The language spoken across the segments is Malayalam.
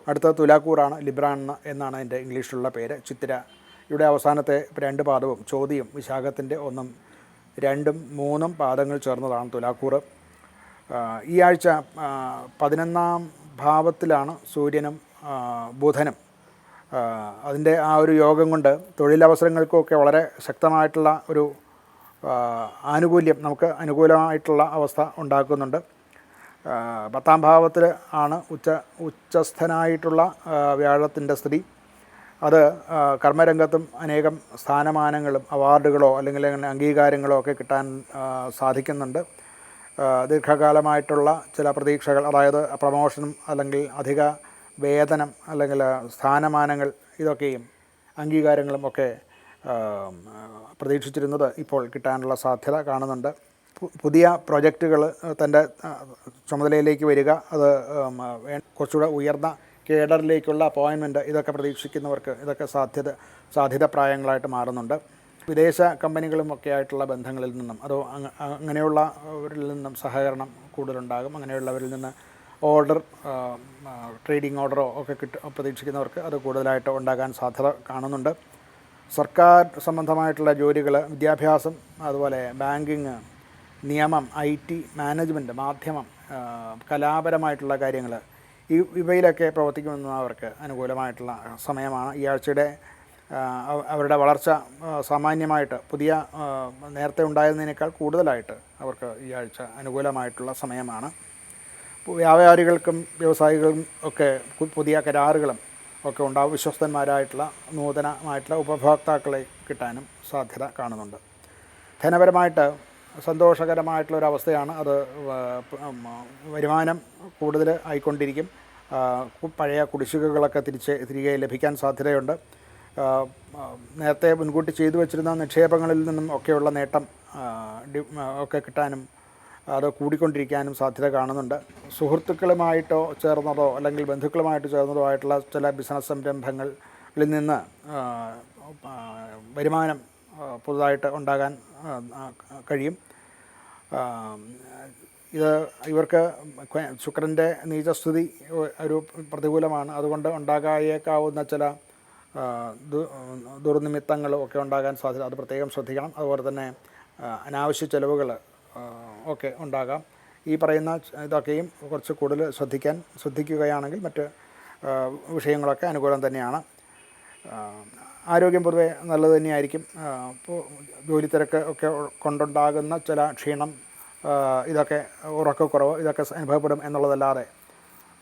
അടുത്ത തുലാക്കൂറാണ്. ലിബ്ര എന്നാണ് അതിൻ്റെ ഇംഗ്ലീഷിലുള്ള പേര്. ചിത്തിര ഇവിടെ അവസാനത്തെ 2 പാദവും ചോതിയും വിശാഖത്തിൻ്റെ 1, 2, 3 പാദങ്ങൾ ചേർന്നതാണ് തുലാക്കൂറ്. ഈ ആഴ്ച 11ാം ഭാവത്തിലാണ് സൂര്യനും ബുധനും. അതിൻ്റെ ആ ഒരു യോഗം കൊണ്ട് തൊഴിലവസരങ്ങൾക്കുമൊക്കെ വളരെ ശക്തമായിട്ടുള്ള ഒരു ആനുകൂല്യം, നമുക്ക് അനുകൂലമായിട്ടുള്ള അവസ്ഥ ഉണ്ടാക്കുന്നുണ്ട്. 10ാം ഭാവത്തിൽ ആണ് ഉച്ചസ്ഥനായിട്ടുള്ള വ്യാഴത്തിൻ്റെ സ്ഥിതി. അത് കർമ്മരംഗത്തും അനേകം സ്ഥാനമാനങ്ങളും അവാർഡുകളോ അല്ലെങ്കിൽ അംഗീകാരങ്ങളോ ഒക്കെ കിട്ടാൻ സാധിക്കുന്നുണ്ട്. ദീർഘകാലമായിട്ടുള്ള ചില പ്രതീക്ഷകൾ, അതായത് പ്രമോഷനും അല്ലെങ്കിൽ അധിക വേതനം അല്ലെങ്കിൽ സ്ഥാനമാനങ്ങൾ, ഇതൊക്കെയും അംഗീകാരങ്ങളും ഒക്കെ പ്രതീക്ഷിച്ചിരുന്നത് ഇപ്പോൾ കിട്ടാനുള്ള സാധ്യത കാണുന്നുണ്ട്. പുതിയ പ്രൊജക്റ്റുകൾ തൻ്റെ ചുമതലയിലേക്ക് വരിക, അത് കുറച്ചുകൂടെ ഉയർന്ന കേഡറിലേക്കുള്ള അപ്പോയിൻമെൻറ്റ്, ഇതൊക്കെ പ്രതീക്ഷിക്കുന്നവർക്ക് ഇതൊക്കെ സാധ്യതപ്രായങ്ങളായിട്ട് മാറുന്നുണ്ട്. വിദേശ കമ്പനികളുമൊക്കെ ആയിട്ടുള്ള ബന്ധങ്ങളിൽ നിന്നും അതോ അങ്ങനെയുള്ളവരിൽ നിന്നും സഹകരണം കൂടുതലുണ്ടാകും. അങ്ങനെയുള്ളവരിൽ നിന്ന് ഓർഡർ, ട്രേഡിംഗ് ഓർഡറോ ഒക്കെ പ്രതീക്ഷിക്കുന്നവർക്ക് അത് കൂടുതലായിട്ട് ഉണ്ടാകാൻ സാധ്യത കാണുന്നുണ്ട്. സർക്കാർ സംബന്ധമായിട്ടുള്ള ജോലികൾ, വിദ്യാഭ്യാസം, അതുപോലെ ബാങ്കിങ്, നിയമം, IT, മാനേജ്മെൻറ്റ്, മാധ്യമം, കലാപരമായിട്ടുള്ള കാര്യങ്ങൾ, ഇവയിലൊക്കെ പ്രവർത്തിക്കുന്നവർക്ക് അനുകൂലമായിട്ടുള്ള സമയമാണ്. ഈ ആഴ്ചയുടെ അവരുടെ വളർച്ച സാമാന്യമായിട്ട് നേരത്തെ ഉണ്ടായിരുന്നതിനേക്കാൾ കൂടുതലായിട്ട് അവർക്ക് ഈ ആഴ്ച അനുകൂലമായിട്ടുള്ള സമയമാണ്. വ്യാപാരികൾക്കും വ്യവസായികൾക്കും ഒക്കെ പുതിയ കരാറുകളും ഒക്കെ ഉണ്ടാവും. വിശ്വസ്തന്മാരായിട്ടുള്ള നൂതനമായിട്ടുള്ള ഉപഭോക്താക്കളെ കിട്ടാനും സാധ്യത കാണുന്നുണ്ട്. ധനപരമായിട്ട് സന്തോഷകരമായിട്ടുള്ളൊരവസ്ഥയാണ്. അത് വരുമാനം കൂടുതൽ ആയിക്കൊണ്ടിരിക്കും. പഴയ കുടിശ്ശികകളൊക്കെ തിരികെ ലഭിക്കാൻ സാധ്യതയുണ്ട്. നേരത്തെ മുൻകൂട്ടി ചെയ്തു വച്ചിരുന്ന നിക്ഷേപങ്ങളിൽ നിന്നും ഒക്കെയുള്ള നേട്ടം ഒക്കെ കിട്ടാനും അത് കൂടിക്കൊണ്ടിരിക്കാനും സാധ്യത കാണുന്നുണ്ട്. സുഹൃത്തുക്കളുമായിട്ടോ ചേർന്നതോ അല്ലെങ്കിൽ ബന്ധുക്കളുമായിട്ട് ചേർന്നതോ ആയിട്ടുള്ള ചില ബിസിനസ് സംരംഭങ്ങളിൽ നിന്ന് വരുമാനം പുതുതായിട്ട് ഉണ്ടാകാൻ കഴിയും. ഇവർക്ക് ശുക്രൻ്റെ നീചസ്ഥിതി ഒരു പ്രതികൂലമാണ്. അതുകൊണ്ട് ഉണ്ടാകായേക്കാവുന്ന ചില ദുർനിമിത്തങ്ങളും ഒക്കെ ഉണ്ടാകാൻ സാധ്യത, അത് പ്രത്യേകം ശ്രദ്ധിക്കണം. അതുപോലെ തന്നെ അനാവശ്യ ചിലവുകൾ ഒക്കെ ഉണ്ടാകാം. ഈ പറയുന്ന ഇതൊക്കെയും കുറച്ച് കൂടുതൽ ശ്രദ്ധിക്കുകയാണെങ്കിൽ മറ്റ് വിഷയങ്ങളൊക്കെ അനുകൂലം തന്നെയാണ്. ആരോഗ്യം പൊതുവെ നല്ലത് തന്നെയായിരിക്കും. ജോലി തിരക്ക് ഒക്കെ കൊണ്ടുണ്ടാകുന്ന ചില ക്ഷീണം, ഇതൊക്കെ ഉറക്കക്കുറവ്, ഇതൊക്കെ അനുഭവപ്പെടും എന്നുള്ളതല്ലാതെ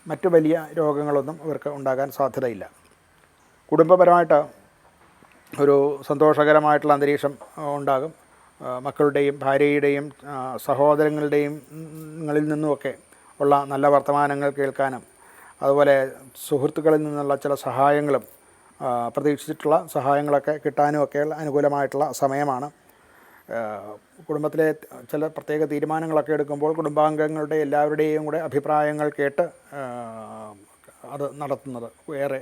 മറ്റു വലിയ രോഗങ്ങളൊന്നും ഇവർക്ക് ഉണ്ടാകാൻ സാധ്യതയില്ല. കുടുംബപരമായിട്ട് ഒരു സന്തോഷകരമായിട്ടുള്ള അന്തരീക്ഷം ഉണ്ടാകും. മക്കളുടെയും ഭാര്യയുടെയും സഹോദരങ്ങളുടെയും നിന്നുമൊക്കെ ഉള്ള നല്ല വർത്തമാനങ്ങൾ കേൾക്കാനും, അതുപോലെ സുഹൃത്തുക്കളിൽ നിന്നുള്ള ചില സഹായങ്ങളും പ്രതീക്ഷിച്ചിട്ടുള്ള സഹായങ്ങളൊക്കെ കിട്ടാനും ഒക്കെയുള്ള അനുകൂലമായിട്ടുള്ള സമയമാണ്. കുടുംബത്തിലെ ചില പ്രത്യേക തീരുമാനങ്ങളൊക്കെ എടുക്കുമ്പോൾ കുടുംബാംഗങ്ങളുടെ എല്ലാവരുടെയും കൂടെ അഭിപ്രായങ്ങൾ കേട്ട് അത് നടത്തുന്നത് ഏറെ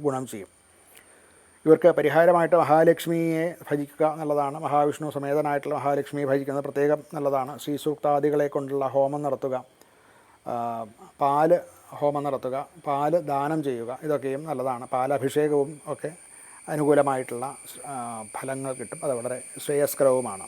ഗുണം ചെയ്യും. ഇവർക്ക് പരിഹാരമായിട്ട് മഹാലക്ഷ്മിയെ ഭജിക്കുക എന്നുള്ളതാണ്. മഹാവിഷ്ണു സമേതനായിട്ടുള്ള മഹാലക്ഷ്മിയെ ഭജിക്കുന്നത് പ്രത്യേകം നല്ലതാണ്. ശ്രീസൂക്താദികളെ കൊണ്ടുള്ള ഹോമം നടത്തുക, പാല് ഹോമം നടത്തുക, പാല് ദാനം ചെയ്യുക, ഇതൊക്കെയും നല്ലതാണ്. പാലഭിഷേകവും ഒക്കെ അനുകൂലമായിട്ടുള്ള ഫലങ്ങൾ കിട്ടും. അത് വളരെ ശ്രേയസ്കരവുമാണ്.